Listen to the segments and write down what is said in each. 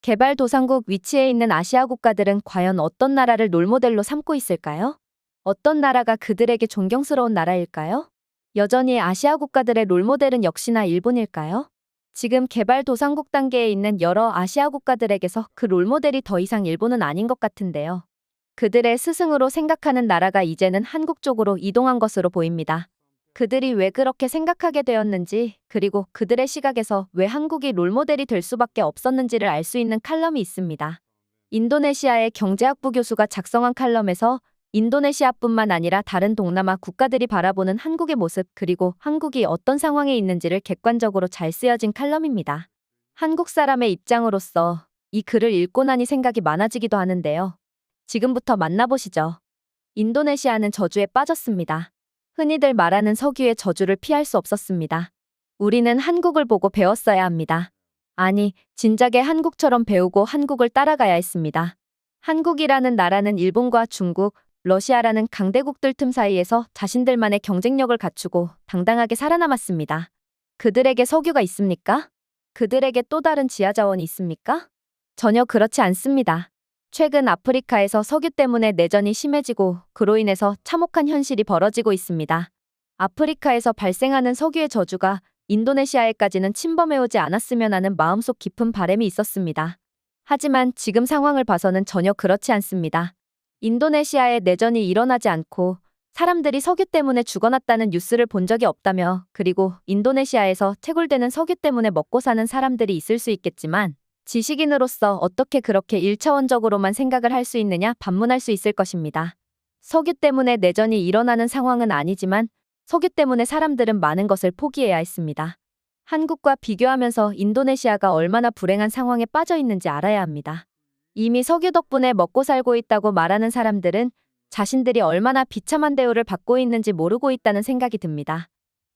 개발도상국 위치에 있는 아시아 국가들은 과연 어떤 나라를 롤모델로 삼고 있을까요? 어떤 나라가 그들에게 존경스러운 나라일까요? 여전히 아시아 국가들의 롤모델은 역시나 일본일까요? 지금 개발도상국 단계에 있는 여러 아시아 국가들에게서 그 롤모델이 더 이상 일본은 아닌 것 같은데요. 그들의 스승으로 생각하는 나라가 이제는 한국 쪽으로 이동한 것으로 보입니다. 그들이 왜 그렇게 생각하게 되었는지, 그리고 그들의 시각에서 왜 한국이 롤모델이 될 수밖에 없었는지를 알 수 있는 칼럼이 있습니다. 인도네시아의 경제학부 교수가 작성한 칼럼에서 인도네시아뿐만 아니라 다른 동남아 국가들이 바라보는 한국의 모습, 그리고 한국이 어떤 상황에 있는지를 객관적으로 잘 쓰여진 칼럼입니다. 한국 사람의 입장으로서 이 글을 읽고 나니 생각이 많아지기도 하는데요. 지금부터 만나보시죠. 인도네시아는 저주에 빠졌습니다. 흔히들 말하는 석유의 저주를 피할 수 없었습니다. 우리는 한국을 보고 배웠어야 합니다. 아니, 진작에 한국처럼 배우고 한국을 따라가야 했습니다. 한국이라는 나라는 일본과 중국, 러시아라는 강대국들 틈 사이에서 자신들만의 경쟁력을 갖추고 당당하게 살아남았습니다. 그들에게 석유가 있습니까? 그들에게 또 다른 지하자원이 있습니까? 전혀 그렇지 않습니다. 최근 아프리카에서 석유 때문에 내전이 심해지고 그로 인해서 참혹한 현실이 벌어지고 있습니다. 아프리카에서 발생하는 석유의 저주가 인도네시아에까지는 침범해오지 않았으면 하는 마음속 깊은 바람이 있었습니다. 하지만 지금 상황을 봐서는 전혀 그렇지 않습니다. 인도네시아에 내전이 일어나지 않고 사람들이 석유 때문에 죽어났다는 뉴스를 본 적이 없다며, 그리고 인도네시아에서 채굴되는 석유 때문에 먹고 사는 사람들이 있을 수 있겠지만 지식인으로서 어떻게 그렇게 1차원적으로만 생각을 할 수 있느냐 반문할 수 있을 것입니다. 석유 때문에 내전이 일어나는 상황은 아니지만 석유 때문에 사람들은 많은 것을 포기해야 했습니다. 한국과 비교하면서 인도네시아가 얼마나 불행한 상황에 빠져 있는지 알아야 합니다. 이미 석유 덕분에 먹고 살고 있다고 말하는 사람들은 자신들이 얼마나 비참한 대우를 받고 있는지 모르고 있다는 생각이 듭니다.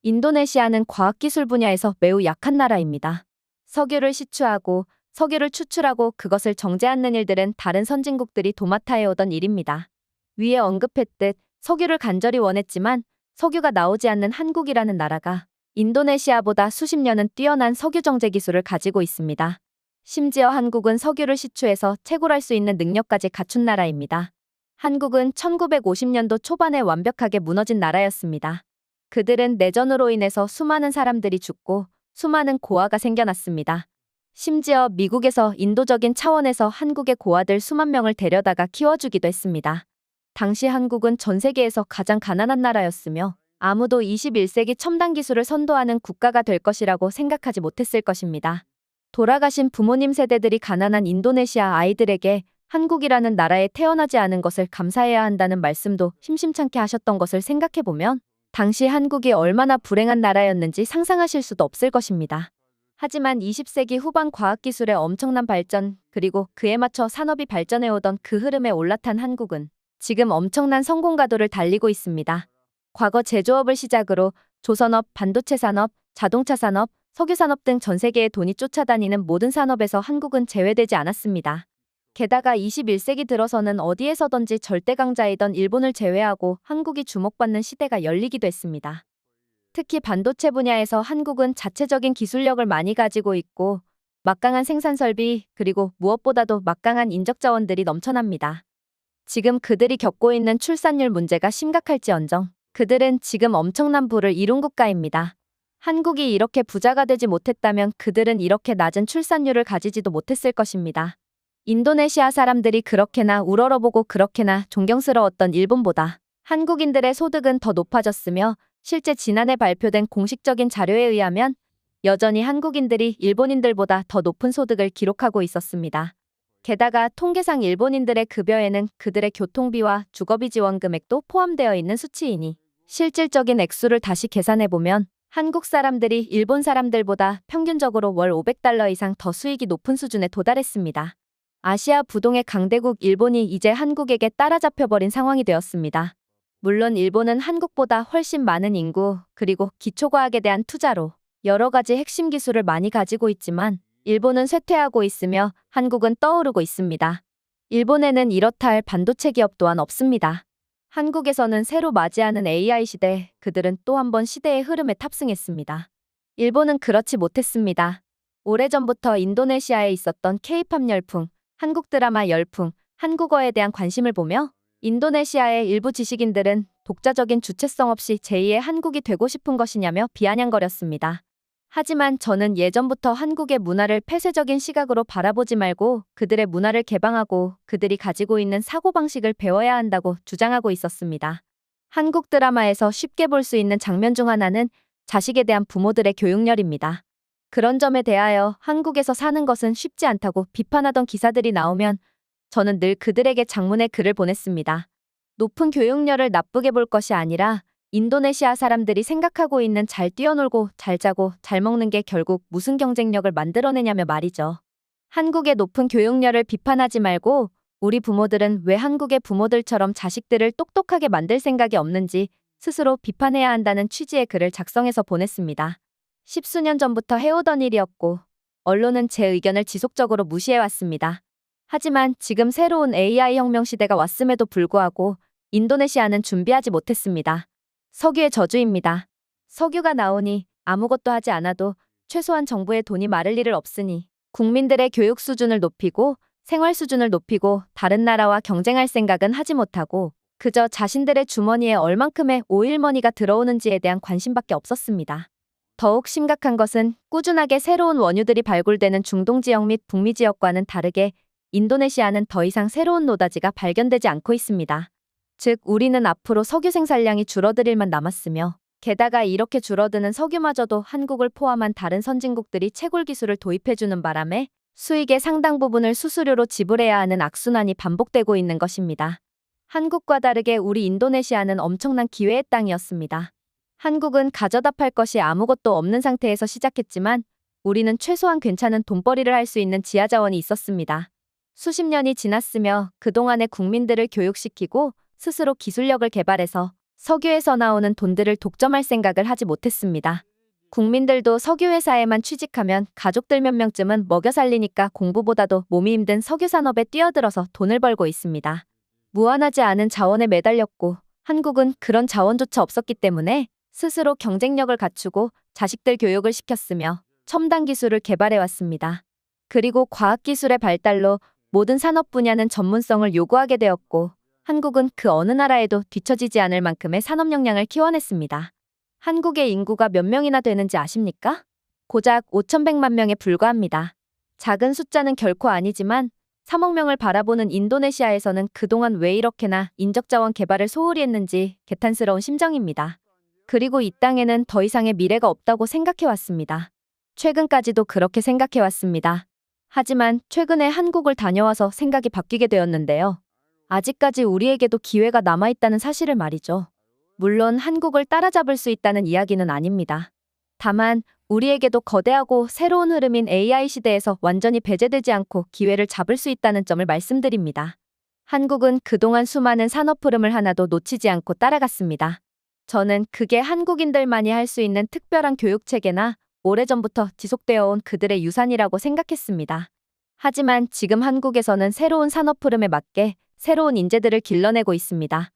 인도네시아는 과학기술 분야에서 매우 약한 나라입니다. 석유를 시추하고 석유를 추출하고 그것을 정제하는 일들은 다른 선진국들이 도맡아 해오던 일입니다. 위에 언급했듯 석유를 간절히 원했지만 석유가 나오지 않는 한국이라는 나라가 인도네시아보다 수십 년은 뛰어난 석유 정제 기술을 가지고 있습니다. 심지어 한국은 석유를 시추해서 채굴할 수 있는 능력까지 갖춘 나라입니다. 한국은 1950년도 초반에 완벽하게 무너진 나라였습니다. 그들은 내전으로 인해서 수많은 사람들이 죽고 수많은 고아가 생겨났습니다. 심지어 미국에서 인도적인 차원에서 한국의 고아들 수만 명을 데려다가 키워주기도 했습니다. 당시 한국은 전 세계에서 가장 가난한 나라였으며 아무도 21세기 첨단 기술을 선도하는 국가가 될 것이라고 생각하지 못했을 것입니다. 돌아가신 부모님 세대들이 가난한 인도네시아 아이들에게 한국이라는 나라에 태어나지 않은 것을 감사해야 한다는 말씀도 심심찮게 하셨던 것을 생각해보면 당시 한국이 얼마나 불행한 나라였는지 상상하실 수도 없을 것입니다. 하지만 20세기 후반 과학기술의 엄청난 발전, 그리고 그에 맞춰 산업이 발전해오던 그 흐름에 올라탄 한국은 지금 엄청난 성공 가도를 달리고 있습니다. 과거 제조업을 시작으로 조선업, 반도체 산업, 자동차 산업, 석유 산업 등 전 세계의 돈이 쫓아다니는 모든 산업에서 한국은 제외되지 않았습니다. 게다가 21세기 들어서는 어디에서든지 절대 강자이던 일본을 제외하고 한국이 주목받는 시대가 열리기도 했습니다. 특히 반도체 분야에서 한국은 자체적인 기술력을 많이 가지고 있고 막강한 생산 설비, 그리고 무엇보다도 막강한 인적 자원들이 넘쳐납니다. 지금 그들이 겪고 있는 출산율 문제가 심각할지언정 그들은 지금 엄청난 부를 이룬 국가입니다. 한국이 이렇게 부자가 되지 못했다면 그들은 이렇게 낮은 출산율을 가지지도 못했을 것입니다. 인도네시아 사람들이 그렇게나 우러러보고 그렇게나 존경스러웠던 일본보다 한국인들의 소득은 더 높아졌으며 실제 지난해 발표된 공식적인 자료에 의하면 여전히 한국인들이 일본인들보다 더 높은 소득을 기록하고 있었습니다. 게다가 통계상 일본인들의 급여에는 그들의 교통비와 주거비 지원 금액도 포함되어 있는 수치이니 실질적인 액수를 다시 계산해보면 한국 사람들이 일본 사람들보다 평균적으로 월 500달러 이상 더 수익이 높은 수준에 도달했습니다. 아시아 부동의 강대국 일본이 이제 한국에게 따라잡혀버린 상황이 되었습니다. 물론 일본은 한국보다 훨씬 많은 인구, 그리고 기초과학에 대한 투자로 여러 가지 핵심 기술을 많이 가지고 있지만 일본은 쇠퇴하고 있으며 한국은 떠오르고 있습니다. 일본에는 이렇다 할 반도체 기업 또한 없습니다. 한국에서는 새로 맞이하는 AI 시대, 그들은 또 한 번 시대의 흐름에 탑승했습니다. 일본은 그렇지 못했습니다. 오래전부터 인도네시아에 있었던 K-팝 열풍, 한국 드라마 열풍, 한국어에 대한 관심을 보며 인도네시아의 일부 지식인들은 독자적인 주체성 없이 제2의 한국이 되고 싶은 것이냐며 비아냥거렸습니다. 하지만 저는 예전부터 한국의 문화를 폐쇄적인 시각으로 바라보지 말고 그들의 문화를 개방하고 그들이 가지고 있는 사고방식을 배워야 한다고 주장하고 있었습니다. 한국 드라마에서 쉽게 볼 수 있는 장면 중 하나는 자식에 대한 부모들의 교육열입니다. 그런 점에 대하여 한국에서 사는 것은 쉽지 않다고 비판하던 기사들이 나오면 저는 늘 그들에게 장문의 글을 보냈습니다. 높은 교육열을 나쁘게 볼 것이 아니라 인도네시아 사람들이 생각하고 있는 잘 뛰어놀고 잘 자고 잘 먹는 게 결국 무슨 경쟁력을 만들어내냐며 말이죠. 한국의 높은 교육열을 비판하지 말고 우리 부모들은 왜 한국의 부모들처럼 자식들을 똑똑하게 만들 생각이 없는지 스스로 비판해야 한다는 취지의 글을 작성해서 보냈습니다. 십수년 전부터 해오던 일이었고 언론은 제 의견을 지속적으로 무시해왔습니다. 하지만 지금 새로운 AI 혁명 시대가 왔음에도 불구하고 인도네시아는 준비하지 못했습니다. 석유의 저주입니다. 석유가 나오니 아무것도 하지 않아도 최소한 정부의 돈이 마를 일을 없으니 국민들의 교육 수준을 높이고 생활 수준을 높이고 다른 나라와 경쟁할 생각은 하지 못하고 그저 자신들의 주머니에 얼만큼의 오일머니가 들어오는지에 대한 관심밖에 없었습니다. 더욱 심각한 것은 꾸준하게 새로운 원유들이 발굴되는 중동 지역 및 북미 지역과는 다르게 인도네시아는 더 이상 새로운 노다지가 발견되지 않고 있습니다. 즉 우리는 앞으로 석유 생산량이 줄어들 일만 남았으며 게다가 이렇게 줄어드는 석유마저도 한국을 포함한 다른 선진국들이 채굴 기술을 도입해주는 바람에 수익의 상당 부분을 수수료로 지불해야 하는 악순환이 반복되고 있는 것입니다. 한국과 다르게 우리 인도네시아는 엄청난 기회의 땅이었습니다. 한국은 가져다 팔 것이 아무것도 없는 상태에서 시작했지만 우리는 최소한 괜찮은 돈벌이를 할 수 있는 지하자원이 있었습니다. 수십 년이 지났으며 그동안의 국민들을 교육시키고 스스로 기술력을 개발해서 석유에서 나오는 돈들을 독점할 생각을 하지 못했습니다. 국민들도 석유회사에만 취직하면 가족들 몇 명쯤은 먹여 살리니까 공부보다도 몸이 힘든 석유산업에 뛰어들어서 돈을 벌고 있습니다. 무한하지 않은 자원에 매달렸고 한국은 그런 자원조차 없었기 때문에 스스로 경쟁력을 갖추고 자식들 교육을 시켰으며 첨단 기술을 개발해왔습니다. 그리고 과학기술의 발달로 모든 산업 분야는 전문성을 요구하게 되었고 한국은 그 어느 나라에도 뒤처지지 않을 만큼의 산업 역량을 키워냈습니다. 한국의 인구가 몇 명이나 되는지 아십니까? 고작 5,100만 명에 불과합니다. 작은 숫자는 결코 아니지만 3억 명을 바라보는 인도네시아에서는 그동안 왜 이렇게나 인적자원 개발을 소홀히 했는지 개탄스러운 심정입니다. 그리고 이 땅에는 더 이상의 미래가 없다고 생각해왔습니다. 최근까지도 그렇게 생각해왔습니다. 하지만 최근에 한국을 다녀와서 생각이 바뀌게 되었는데요. 아직까지 우리에게도 기회가 남아있다는 사실을 말이죠. 물론 한국을 따라잡을 수 있다는 이야기는 아닙니다. 다만 우리에게도 거대하고 새로운 흐름인 AI 시대에서 완전히 배제되지 않고 기회를 잡을 수 있다는 점을 말씀드립니다. 한국은 그동안 수많은 산업 흐름을 하나도 놓치지 않고 따라갔습니다. 저는 그게 한국인들만이 할 수 있는 특별한 교육체계나 오래전부터 지속되어 온 그들의 유산이라고 생각했습니다. 하지만 지금 한국에서는 새로운 산업 흐름에 맞게 새로운 인재들을 길러내고 있습니다.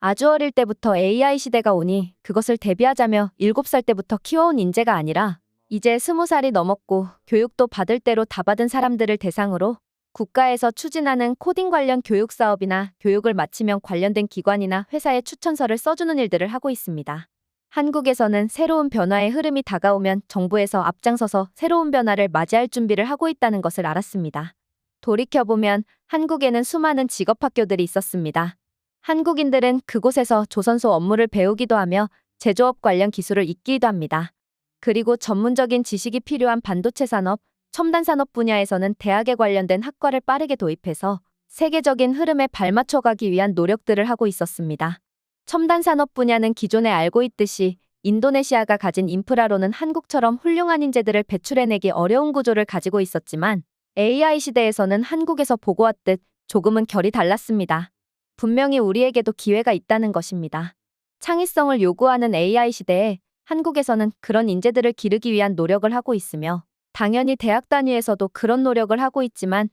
아주 어릴 때부터 AI 시대가 오니 그것을 대비하자며 7살 때부터 키워온 인재가 아니라 이제 20살이 넘었고 교육도 받을 대로 다 받은 사람들을 대상으로 국가에서 추진하는 코딩 관련 교육 사업이나 교육을 마치면 관련된 기관이나 회사에 추천서를 써주는 일들을 하고 있습니다. 한국에서는 새로운 변화의 흐름이 다가오면 정부에서 앞장서서 새로운 변화를 맞이할 준비를 하고 있다는 것을 알았습니다. 돌이켜보면 한국에는 수많은 직업학교들이 있었습니다. 한국인들은 그곳에서 조선소 업무를 배우기도 하며 제조업 관련 기술을 익히기도 합니다. 그리고 전문적인 지식이 필요한 반도체 산업, 첨단 산업 분야에서는 대학에 관련된 학과를 빠르게 도입해서 세계적인 흐름에 발맞춰 가기 위한 노력들을 하고 있었습니다. 첨단 산업 분야는 기존에 알고 있듯이 인도네시아가 가진 인프라로는 한국처럼 훌륭한 인재들을 배출해내기 어려운 구조를 가지고 있었지만 AI 시대에서는 한국에서 보고 왔듯 조금은 결이 달랐습니다. 분명히 우리에게도 기회가 있다는 것입니다. 창의성을 요구하는 AI 시대에 한국에서는 그런 인재들을 기르기 위한 노력을 하고 있으며 당연히 대학 단위에서도 그런 노력을 하고 있지만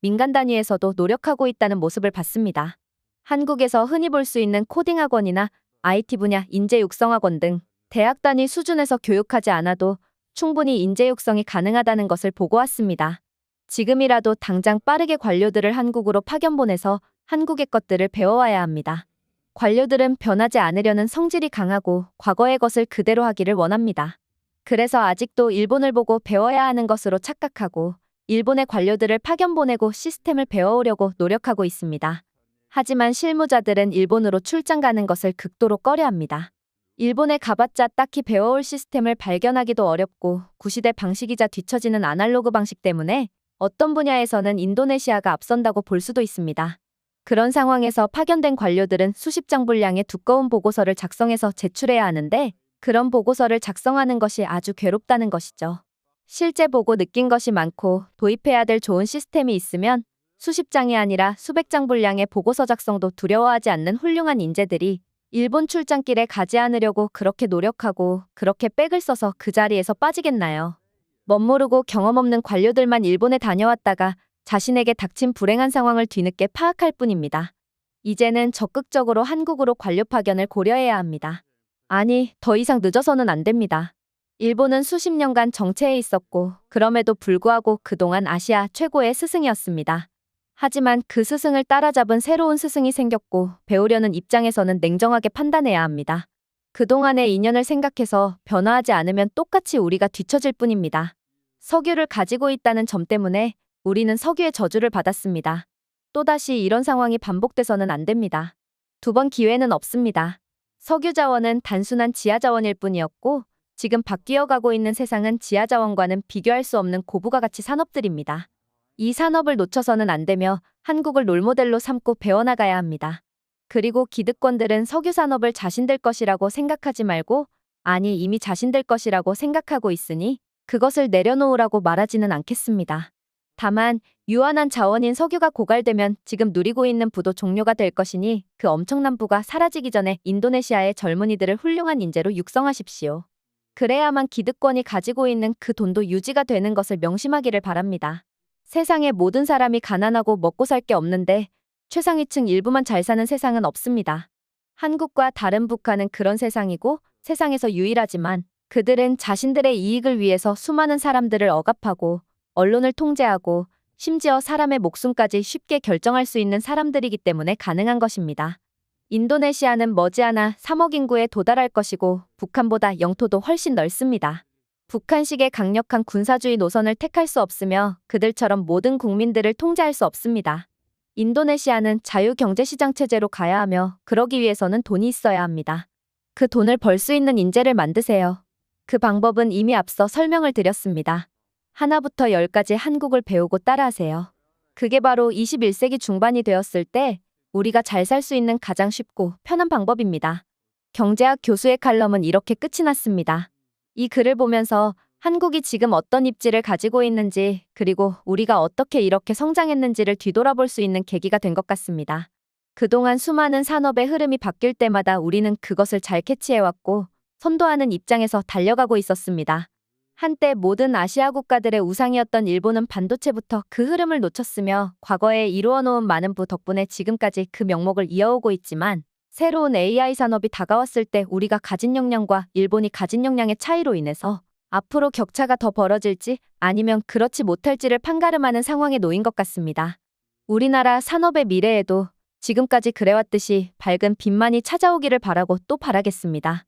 민간 단위에서도 노력하고 있다는 모습을 봤습니다. 한국에서 흔히 볼 수 있는 코딩 학원이나 IT 분야 인재 육성 학원 등 대학 단위 수준에서 교육하지 않아도 충분히 인재 육성이 가능하다는 것을 보고 왔습니다. 지금이라도 당장 빠르게 관료들을 한국으로 파견 보내서 한국의 것들을 배워와야 합니다. 관료들은 변하지 않으려는 성질이 강하고 과거의 것을 그대로 하기를 원합니다. 그래서 아직도 일본을 보고 배워야 하는 것으로 착각하고 일본의 관료들을 파견 보내고 시스템을 배워오려고 노력하고 있습니다. 하지만 실무자들은 일본으로 출장 가는 것을 극도로 꺼려합니다. 일본에 가봤자 딱히 배워올 시스템을 발견하기도 어렵고 구시대 방식이자 뒤처지는 아날로그 방식 때문에 어떤 분야에서는 인도네시아가 앞선다고 볼 수도 있습니다. 그런 상황에서 파견된 관료들은 수십 장 분량의 두꺼운 보고서를 작성해서 제출해야 하는데 그런 보고서를 작성하는 것이 아주 괴롭다는 것이죠. 실제 보고 느낀 것이 많고 도입해야 될 좋은 시스템이 있으면 수십 장이 아니라 수백 장 분량의 보고서 작성도 두려워하지 않는 훌륭한 인재들이 일본 출장길에 가지 않으려고 그렇게 노력하고 그렇게 백을 써서 그 자리에서 빠지겠나요? 멋모르고 경험 없는 관료들만 일본에 다녀왔다가 자신에게 닥친 불행한 상황을 뒤늦게 파악할 뿐입니다. 이제는 적극적으로 한국으로 관료 파견을 고려해야 합니다. 아니, 더 이상 늦어서는 안 됩니다. 일본은 수십 년간 정체해 있었고 그럼에도 불구하고 그동안 아시아 최고의 스승이었습니다. 하지만 그 스승을 따라잡은 새로운 스승이 생겼고 배우려는 입장에서는 냉정하게 판단해야 합니다. 그동안의 인연을 생각해서 변화하지 않으면 똑같이 우리가 뒤처질 뿐입니다. 석유를 가지고 있다는 점 때문에 우리는 석유의 저주를 받았습니다. 또다시 이런 상황이 반복돼서는 안 됩니다. 두 번 기회는 없습니다. 석유 자원은 단순한 지하 자원일 뿐이었고 지금 바뀌어가고 있는 세상은 지하 자원과는 비교할 수 없는 고부가 가치 산업들입니다. 이 산업을 놓쳐서는 안 되며 한국을 롤모델로 삼고 배워나가야 합니다. 그리고 기득권들은 석유 산업을 자신들 것이라고 생각하지 말고 아니 이미 자신들 것이라고 생각하고 있으니 그것을 내려놓으라고 말하지는 않겠습니다. 다만 유한한 자원인 석유가 고갈되면 지금 누리고 있는 부도 종료가 될 것이니 그 엄청난 부가 사라지기 전에 인도네시아의 젊은이들을 훌륭한 인재로 육성하십시오. 그래야만 기득권이 가지고 있는 그 돈도 유지가 되는 것을 명심하기를 바랍니다. 세상의 모든 사람이 가난하고 먹고 살 게 없는데 최상위층 일부만 잘 사는 세상은 없습니다. 한국과 다른 북한은 그런 세상이고 세상에서 유일하지만 그들은 자신들의 이익을 위해서 수많은 사람들을 억압하고 언론을 통제하고 심지어 사람의 목숨까지 쉽게 결정할 수 있는 사람들이기 때문에 가능한 것입니다. 인도네시아는 머지않아 3억 인구에 도달할 것이고 북한보다 영토도 훨씬 넓습니다. 북한식의 강력한 군사주의 노선을 택할 수 없으며 그들처럼 모든 국민들을 통제할 수 없습니다. 인도네시아는 자유경제시장 체제로 가야 하며 그러기 위해서는 돈이 있어야 합니다. 그 돈을 벌 수 있는 인재를 만드세요. 그 방법은 이미 앞서 설명을 드렸습니다. 하나부터 열까지 한국을 배우고 따라하세요. 그게 바로 21세기 중반이 되었을 때 우리가 잘 살 수 있는 가장 쉽고 편한 방법입니다. 경제학 교수의 칼럼은 이렇게 끝이 났습니다. 이 글을 보면서 한국이 지금 어떤 입지를 가지고 있는지 그리고 우리가 어떻게 이렇게 성장했는지를 뒤돌아볼 수 있는 계기가 된 것 같습니다. 그동안 수많은 산업의 흐름이 바뀔 때마다 우리는 그것을 잘 캐치해왔고 선도하는 입장에서 달려가고 있었습니다. 한때 모든 아시아 국가들의 우상이었던 일본은 반도체부터 그 흐름을 놓쳤으며 과거에 이루어놓은 많은 부 덕분에 지금까지 그 명목을 이어오고 있지만 새로운 AI 산업이 다가왔을 때 우리가 가진 역량과 일본이 가진 역량의 차이로 인해서 앞으로 격차가 더 벌어질지 아니면 그렇지 못할지를 판가름하는 상황에 놓인 것 같습니다. 우리나라 산업의 미래에도 지금까지 그래왔듯이 밝은 빛만이 찾아오기를 바라고 또 바라겠습니다.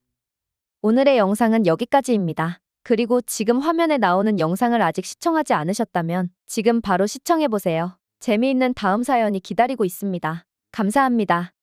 오늘의 영상은 여기까지입니다. 그리고 지금 화면에 나오는 영상을 아직 시청하지 않으셨다면 지금 바로 시청해보세요. 재미있는 다음 사연이 기다리고 있습니다. 감사합니다.